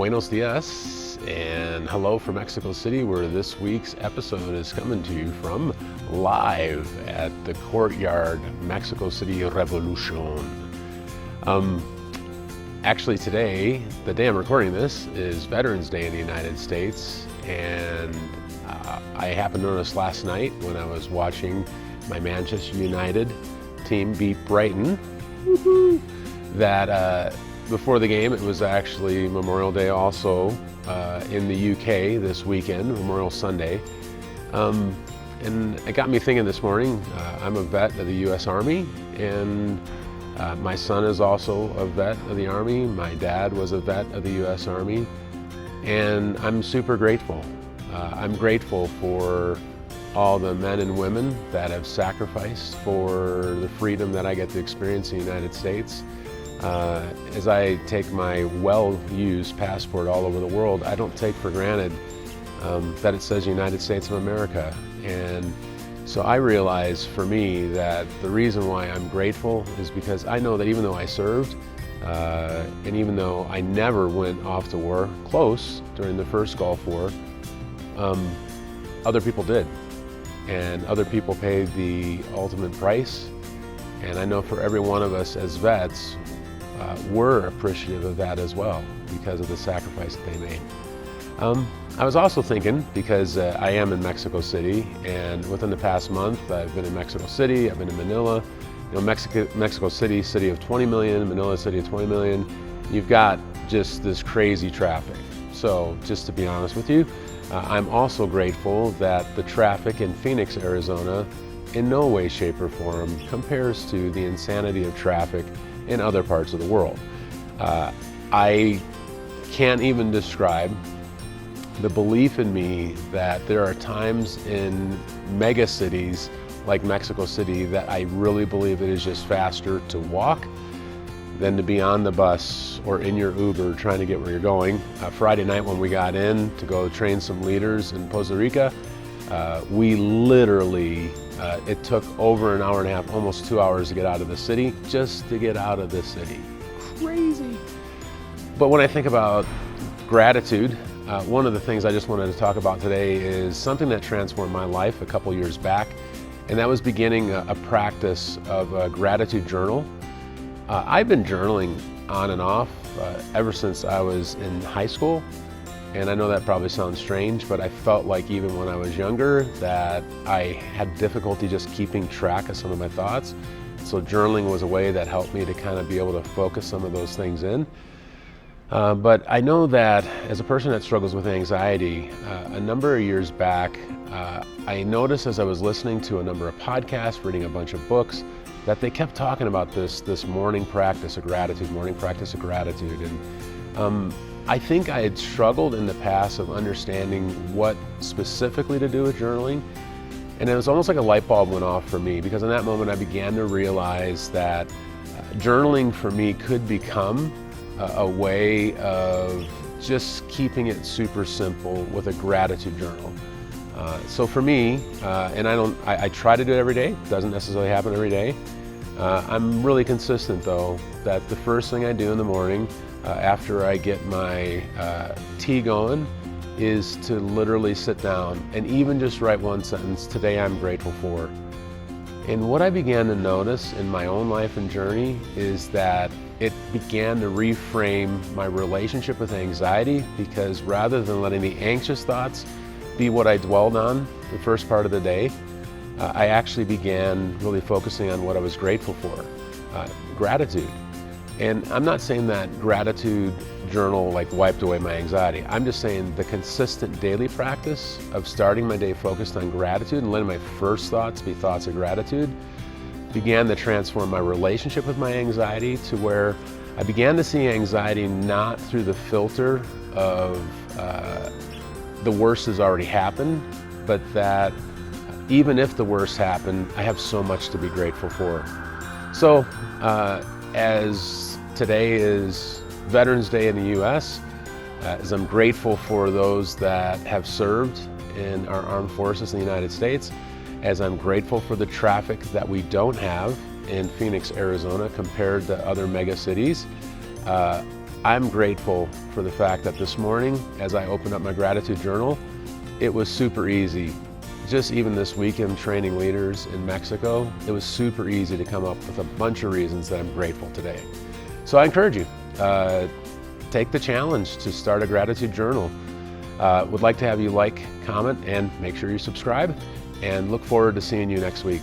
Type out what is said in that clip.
Buenos dias and hello from Mexico City, where this week's episode is coming to you from live at the Courtyard Mexico City Revolution. Actually today, the day I'm recording this, is Veterans Day in the United States, and I happened to notice last night when I was watching my Manchester United team beat Brighton that before the game, it was actually Memorial Day also in the UK this weekend, Memorial Sunday. And it got me thinking this morning, I'm a vet of the US Army, and my son is also a vet of the Army. My dad was a vet of the US Army, and I'm super grateful. I'm grateful for all the men and women that have sacrificed for the freedom that I get to experience in the United States. As I take my well-used passport all over the world, I don't take for granted that it says United States of America. And so I realize for me that the reason why I'm grateful is because I know that even though I served, and even though I never went off to war close during the first Gulf War, other people did. And other people paid the ultimate price. And I know for every one of us as vets, we're appreciative of that as well because of the sacrifice that they made. I was also thinking, because I am in Mexico City, and within the past month I've been in Mexico City, I've been in Manila. You know, Mexico City, city of 20 million, Manila, city of 20 million. You've got just this crazy traffic. So just to be honest with you, I'm also grateful that the traffic in Phoenix, Arizona, in no way, shape, or form compares to the insanity of traffic in other parts of the world. I can't even describe the belief in me that there are times in mega cities like Mexico City that I really believe it is just faster to walk than to be on the bus or in your Uber trying to get where you're going. Friday night when we got in to go train some leaders in Costa Rica, we literally, it took over an hour and a half, almost 2 hours to get out of the city, just to get out of the city. Crazy. But when I think about gratitude, one of the things I just wanted to talk about today is something that transformed my life a couple years back, and that was beginning a practice of a gratitude journal. I've been journaling on and off ever since I was in high school. And I know that probably sounds strange, but I felt like even when I was younger that I had difficulty just keeping track of some of my thoughts. So journaling was a way that helped me to kind of be able to focus some of those things in. But I know that as a person that struggles with anxiety, a number of years back, I noticed as I was listening to a number of podcasts, reading a bunch of books, that they kept talking about this morning practice of gratitude, And I think I had struggled in the past of understanding what specifically to do with journaling. And it was almost like a light bulb went off for me, because in that moment I began to realize that journaling for me could become a way of just keeping it super simple with a gratitude journal. So for me, and I try to do it every day, it doesn't necessarily happen every day. I'm really consistent though, that the first thing I do in the morning after I get my tea going is to literally sit down and even just write one sentence, today I'm grateful for. And what I began to notice in my own life and journey is that it began to reframe my relationship with anxiety, because rather than letting the anxious thoughts be what I dwelled on the first part of the day, I actually began really focusing on what I was grateful for, gratitude. And I'm not saying that gratitude journal like wiped away my anxiety. I'm just saying the consistent daily practice of starting my day focused on gratitude and letting my first thoughts be thoughts of gratitude began to transform my relationship with my anxiety to where I began to see anxiety not through the filter of the worst has already happened, but that even if the worst happened, I have so much to be grateful for. So as today is Veterans Day in the US, as I'm grateful for those that have served in our armed forces in the United States, as I'm grateful for the traffic that we don't have in Phoenix, Arizona compared to other mega cities, I'm grateful for the fact that this morning, as I opened up my gratitude journal, it was super easy. Just even this weekend training leaders in Mexico, it was super easy to come up with a bunch of reasons that I'm grateful today. So I encourage you, take the challenge to start a gratitude journal. Would like to have you like, comment, and make sure you subscribe, and look forward to seeing you next week.